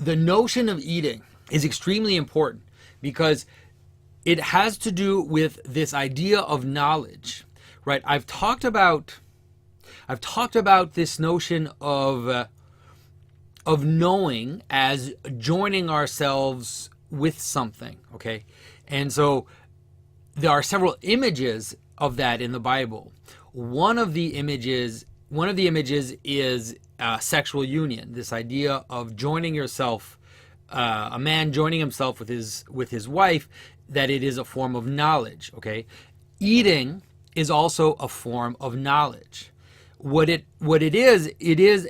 the notion of eating is extremely important because it has to do with this idea of knowledge, right? I've talked about this notion of knowing as joining ourselves with something, okay? And so there are several images of that in the Bible. One of the images is sexual union. This idea of joining yourself, a man joining himself with his wife, that it is a form of knowledge. Okay, eating is also a form of knowledge. What it is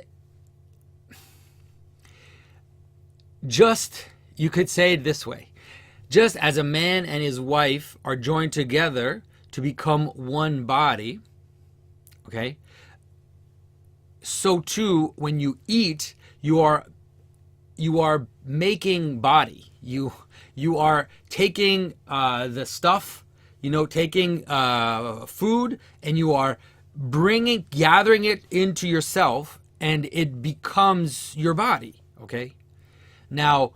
just, you could say it this way: just as a man and his wife are joined together to become one body, okay, so too when you eat, you are making body. You are taking the stuff, taking food, and you are gathering it into yourself, and it becomes your body. Okay, now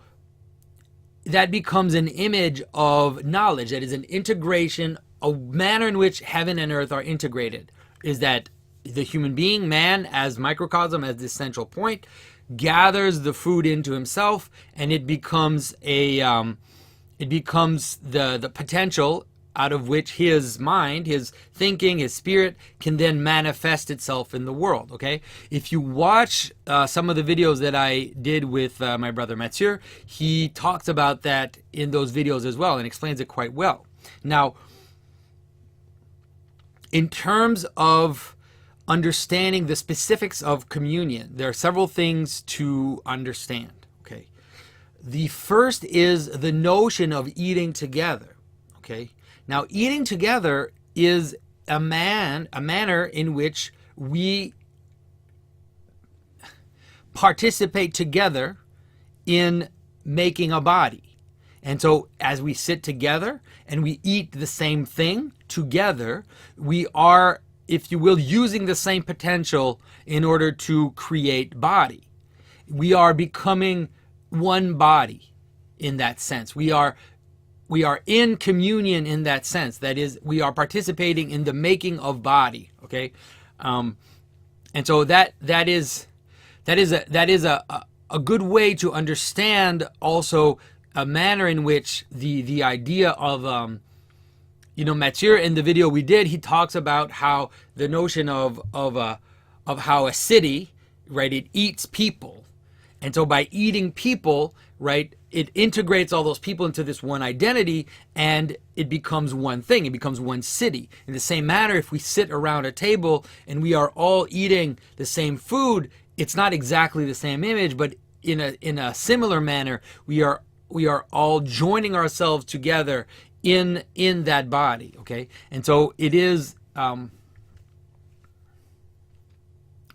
that becomes an image of knowledge. That is an integration, a manner in which heaven and earth are integrated. Is that the human being, man, as microcosm, as this central point, gathers the food into himself, and it becomes the potential out of which his mind, his thinking, his spirit can then manifest itself in the world. Okay, if you watch some of the videos that I did with my brother Mathieu, he talks about that in those videos as well and explains it quite well. Now, in terms of understanding the specifics of communion, there are several things to understand. Okay, the first is the notion of eating together. Okay, now eating together is a manner in which we participate together in making a body. And so as we sit together and we eat the same thing together, we are, if you will, using the same potential in order to create body. We are becoming one body in that sense. We are in communion in that sense. That is, we are participating in the making of body. Okay, and so that is a good way to understand also a manner in which the idea of Mathieu, in the video we did, he talks about how the notion of how a city, right, it eats people. And so by eating people, right, it integrates all those people into this one identity, and it becomes one thing. It becomes one city. In the same manner, if we sit around a table and we are all eating the same food, it's not exactly the same image, but in a similar manner, we are all joining ourselves together in that body. Okay, and so it is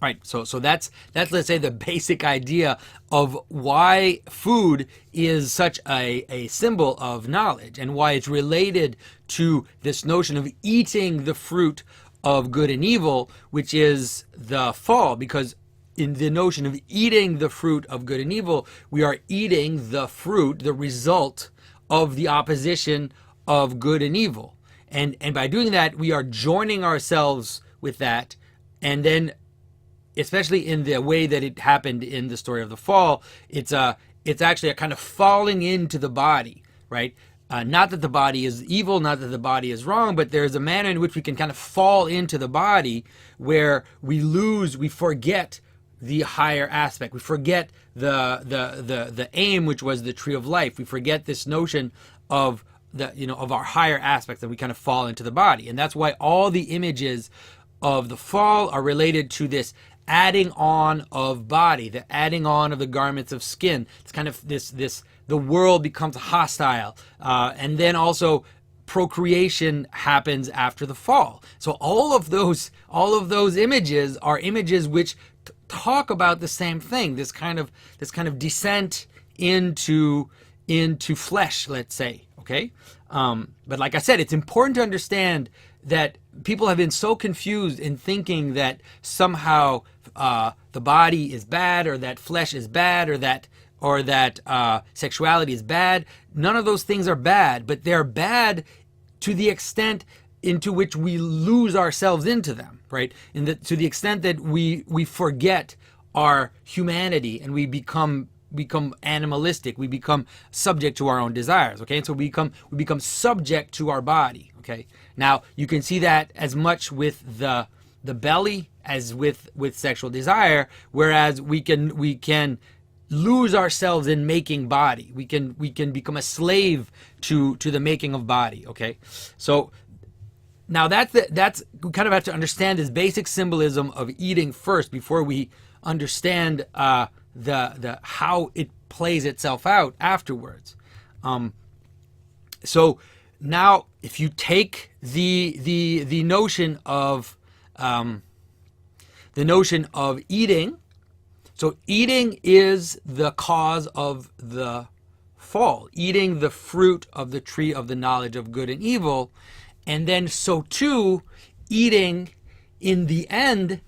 right. So that's let's say the basic idea of why food is such a symbol of knowledge, and why it's related to this notion of eating the fruit of good and evil, which is the fall. Because in the notion of eating the fruit of good and evil, we are eating the fruit, the result of the opposition of good and evil. And by doing that, we are joining ourselves with that. And then, especially in the way that it happened in the story of the fall, it's actually a kind of falling into the body, right? Not that the body is evil, not that the body is wrong, but there's a manner in which we can kind of fall into the body where we forget the higher aspect. We forget the aim, which was the tree of life. We forget this notion of of our higher aspects, and we kind of fall into the body. And that's why all the images of the fall are related to this adding on of body, the adding on of the garments of skin. It's kind of the world becomes hostile, and then also procreation happens after the fall. So all of those images are images which talk about the same thing. This kind of descent into flesh, let's say. Okay, but like I said, it's important to understand that people have been so confused in thinking that somehow the body is bad, or that flesh is bad, or that or that sexuality is bad. None of those things are bad, but they're bad to the extent into which we lose ourselves into them, right? To the extent that we forget our humanity and we become animalistic, we become subject to our own desires, okay? And so we become subject to our body, okay? Now you can see that as much with the belly as with sexual desire, whereas we can lose ourselves in making body. We can become a slave to the making of body, okay? So now that's we kind of have to understand this basic symbolism of eating first before we understand the how it plays itself out afterwards. So now, if you take the notion of eating, so eating is the cause of the fall, eating the fruit of the tree of the knowledge of good and evil, and then so too, eating in the end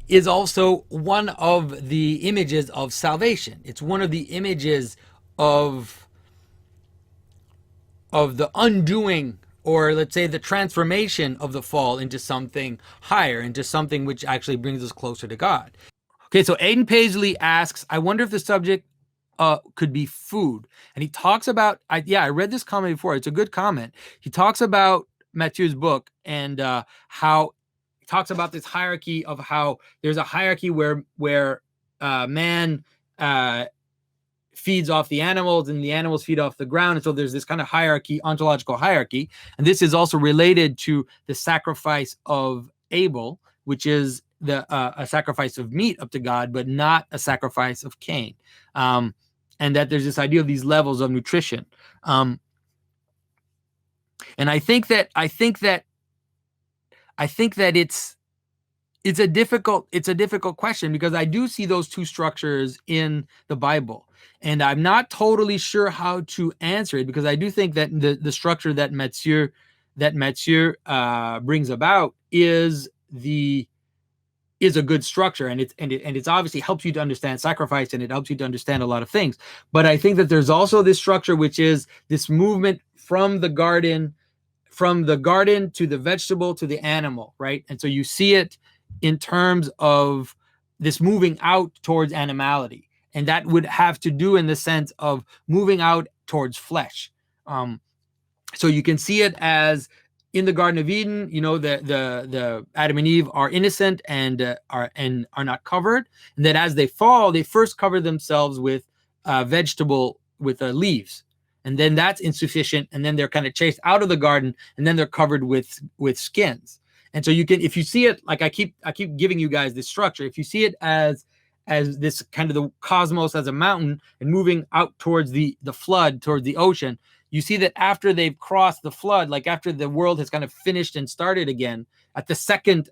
is also one of the images of salvation. It's one of the images of the undoing, or let's say the transformation of the fall into something higher, into something which actually brings us closer to God. Okay, so Aiden Paisley asks, I wonder if the subject could be food. And he talks about, I read this comment before. It's a good comment. He talks about Mathieu's book and how he talks about this hierarchy of how there's a hierarchy where man feeds off the animals and the animals feed off the ground. And so there's this kind of hierarchy, ontological hierarchy. And this is also related to the sacrifice of Abel, which is a sacrifice of meat up to God, but not a sacrifice of Cain. And that there's this idea of these levels of nutrition. And I think that it's a difficult question, because I do see those two structures in the Bible, and I'm not totally sure how to answer it, because I do think that the structure that Mathieu brings about is a good structure, and it's obviously helps you to understand sacrifice, and it helps you to understand a lot of things. But I think that there's also this structure, which is this movement from the garden to the vegetable to the animal, right? And so you see it in terms of this moving out towards animality, and that would have to do in the sense of moving out towards flesh. So you can see it as in the Garden of Eden, the Adam and Eve are innocent and are not covered, and that as they fall, they first cover themselves with leaves, and then that's insufficient, and then they're kind of chased out of the garden, and then they're covered with skins. And so you can, if you see it, like I keep giving you guys this structure, if you see it as this kind of the cosmos as a mountain and moving out towards the flood, towards the ocean, you see that after they've crossed the flood, like after the world has kind of finished and started again, at the second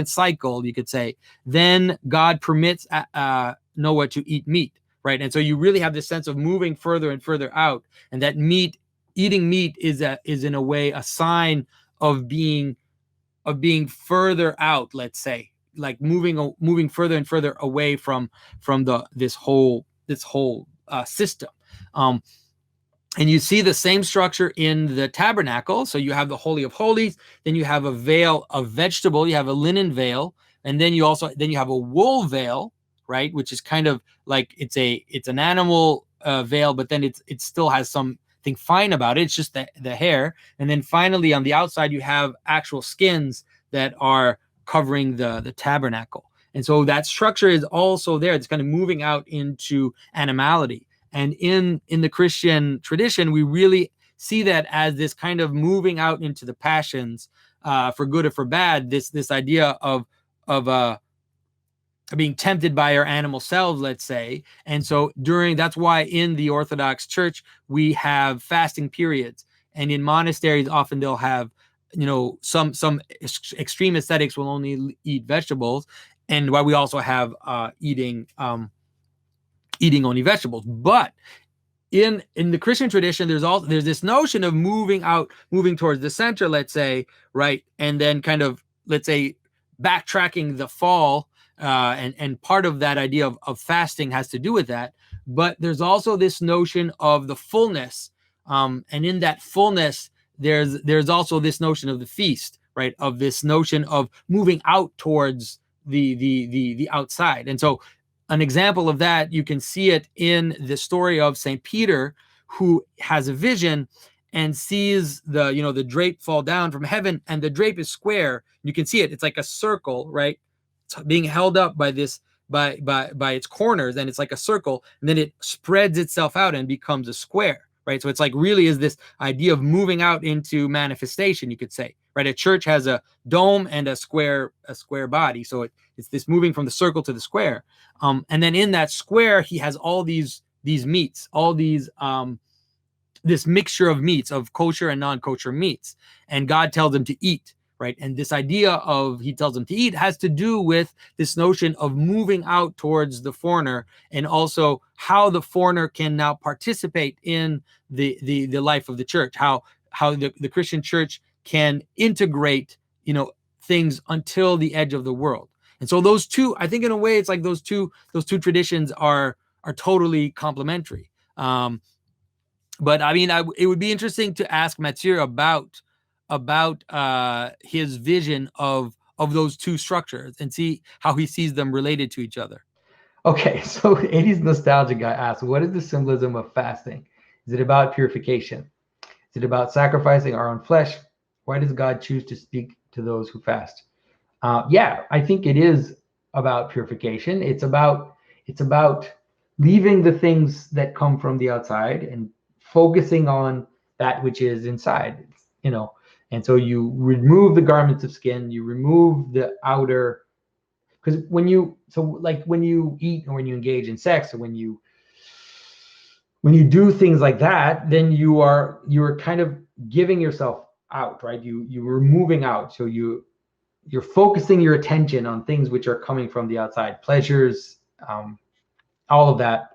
cycle, you could say, then God permits Noah to eat meat, right? And so you really have this sense of moving further and further out, and that eating meat is in a way a sign of being further out, let's say, like moving further and further away from this whole system. And you see the same structure in the tabernacle. So you have the Holy of Holies, then you have a veil of vegetable, you have a linen veil, and then you have a wool veil, right? Which is kind of like it's an animal veil, but then it still has something fine about it. It's just the hair. And then finally on the outside, you have actual skins that are covering the tabernacle. And so that structure is also there. It's kind of moving out into animality. And in the Christian tradition, we really see that as this kind of moving out into the passions, for good or for bad. This idea of being tempted by our animal selves, let's say. And so that's why in the Orthodox Church we have fasting periods, and in monasteries often they'll have some extreme ascetics will only eat vegetables, and why we also have eating only vegetables. But in the Christian tradition, there's this notion of moving towards the center, let's say, right, and then kind of, let's say, backtracking the fall, and part of that idea of fasting has to do with that. but there's also this notion of the fullness, and in that fullness, there's also this notion of the feast, right? Of this notion of moving out towards the outside. And so an example of that, you can see it in the story of St. Peter, who has a vision and sees the drape fall down from heaven, and the drape is square. You can see it. It's like a circle, right? It's being held up by this by its corners, and it's like a circle, and then it spreads itself out and becomes a square, right? So it's like really is this idea of moving out into manifestation, you could say, right? A church has a dome and a square body, so it's this moving from the circle to the square, and then in that square he has all these meats, all these this mixture of meats, of kosher and non-kosher meats, and God tells them to eat, right? And this idea of he tells them to eat has to do with this notion of moving out towards the foreigner, and also how the foreigner can now participate in the life of the church, how the Christian church can integrate things until the edge of the world. And so those two, I think in a way, it's like those two traditions are totally complementary. But I mean, it would be interesting to ask Mathieu about his vision of those two structures and see how he sees them related to each other. Okay, so 80s nostalgia guy asks, what is the symbolism of fasting? Is it about purification? Is it about sacrificing our own flesh? Why does God choose to speak to those who fast? Yeah, I think it is about purification. It's about leaving the things that come from the outside and focusing on that which is inside, and so you remove the garments of skin, you remove the outer, because when you eat or when you engage in sex, or when you do things like that, then you're kind of giving yourself out, right? You're moving out, so you're focusing your attention on things which are coming from the outside, pleasures, all of that.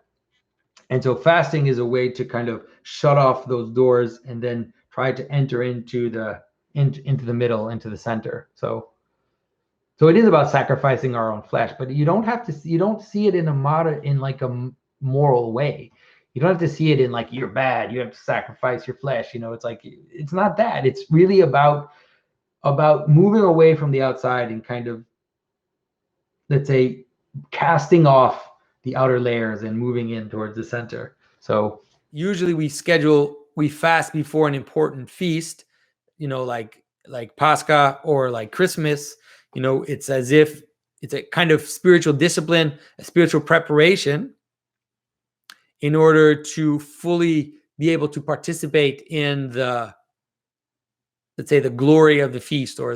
And so fasting is a way to kind of shut off those doors and then try to enter into the middle, into the center. So it is about sacrificing our own flesh, but you don't see it in a moral way. You don't have to see it in like, you're bad, you have to sacrifice your flesh. It's like, it's not that. It's really about moving away from the outside and kind of, let's say, casting off the outer layers and moving in towards the center. So usually we fast before an important feast, like Pascha or like Christmas. It's as if it's a kind of spiritual discipline, a spiritual preparation in order to fully be able to participate in the, let's say, the glory of the feast, or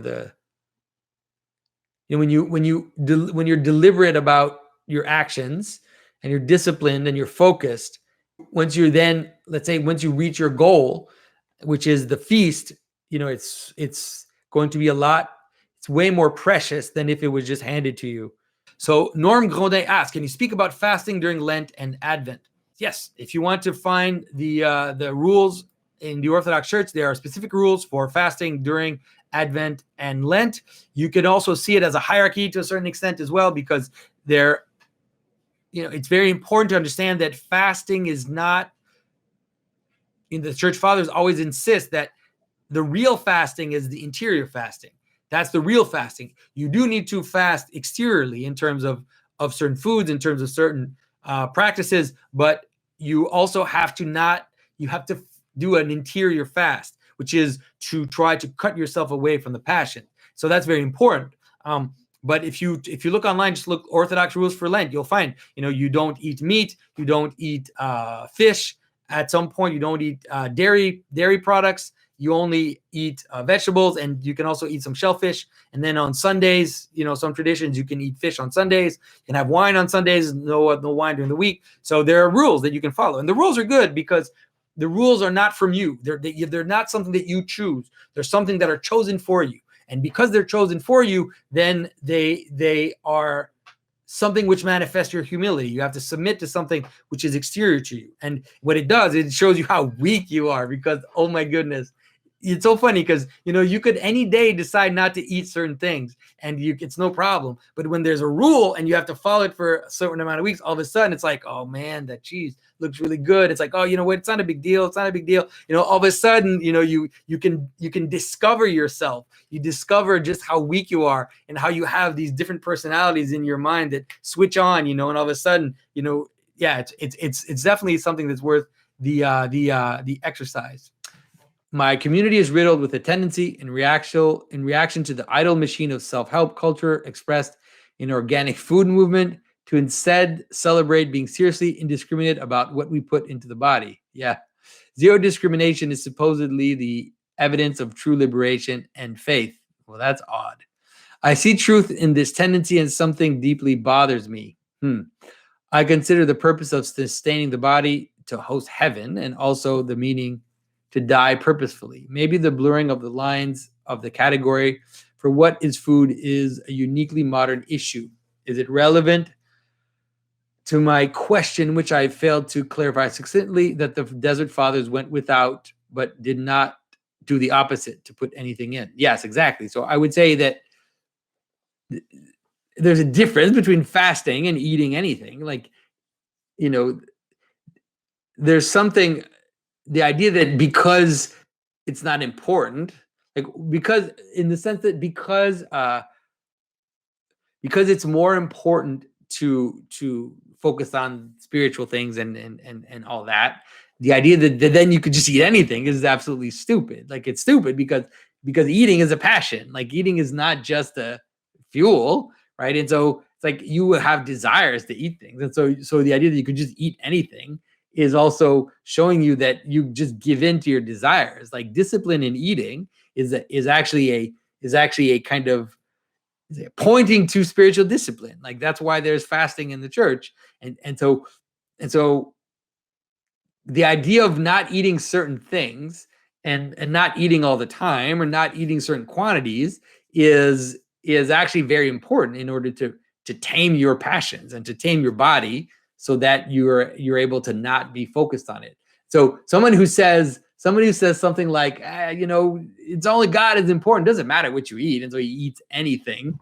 when you're deliberate about your actions and you're disciplined and you're focused, once you reach your goal, which is the feast, it's going to be it's way more precious than if it was just handed to you. So Norm Grondin asks, can you speak about fasting during Lent and Advent? Yes, if you want to find the rules in the Orthodox Church, there are specific rules for fasting during Advent and Lent. You can also see it as a hierarchy to a certain extent as well, because it's very important to understand that fasting is not, the Church Fathers always insist that the real fasting is the interior fasting. That's the real fasting. You do need to fast exteriorly in terms of certain foods, in terms of certain practices, but you also have to do an interior fast, which is to try to cut yourself away from the passion. So that's very important. But if you look online, just look Orthodox rules for Lent, you'll find, you don't eat meat, you don't eat fish. At some point, you don't eat dairy products. You only eat vegetables, and you can also eat some shellfish. And then on Sundays, some traditions, you can eat fish on Sundays. You can have wine on Sundays, no wine during the week. So there are rules that you can follow. And the rules are good because the rules are not from you. They're not something that you choose. They're something that are chosen for you. And because they're chosen for you, then they are something which manifests your humility. You have to submit to something which is exterior to you. And what it does, it shows you how weak you are, because, oh my goodness, it's so funny because you could any day decide not to eat certain things and it's no problem. But when there's a rule and you have to follow it for a certain amount of weeks, all of a sudden it's like, oh man, that cheese looks really good. It's like, oh, you know what? It's not a big deal. It's not a big deal. All of a sudden, you can discover yourself. You discover just how weak you are and how you have these different personalities in your mind that switch on. And all of a sudden, yeah, it's definitely something that's worth the exercise. My community is riddled with a tendency in reaction to the idle machine of self-help culture expressed in organic food movement to instead celebrate being seriously indiscriminate about what we put into the body. Yeah. Zero discrimination is supposedly the evidence of true liberation and faith. Well, that's odd. I see truth in this tendency and something deeply bothers me. I consider the purpose of sustaining the body to host heaven and also the meaning to die purposefully. Maybe the blurring of the lines of the category for what is food is a uniquely modern issue. Is it relevant to my question, which I failed to clarify succinctly, that the Desert Fathers went without but did not do the opposite, to put anything in? Yes, exactly. So I would say that there's a difference between fasting and eating anything. Like, there's something, the idea that because it's not important, like because in the sense that because it's more important to focus on spiritual things and all that, the idea that then you could just eat anything is absolutely stupid. Like, it's stupid because eating is a passion. Like, eating is not just a fuel, right? And so it's like you have desires to eat things, and so the idea that you could just eat anything is also showing you that you just give in to your desires. Like, discipline in eating is actually a kind of pointing to spiritual discipline. Like, that's why there's fasting in the church. And so the idea of not eating certain things and not eating all the time or not eating certain quantities is actually very important in order to tame your passions and to tame your body so that you're able to not be focused on it. So someone who says something like, it's only God is important, doesn't matter what you eat, and so he eats anything,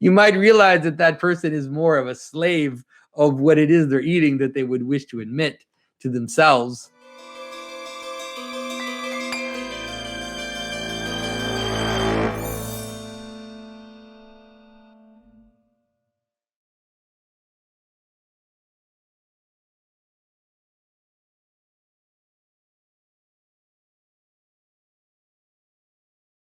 you might realize that person is more of a slave of what it is they're eating that they would wish to admit to themselves.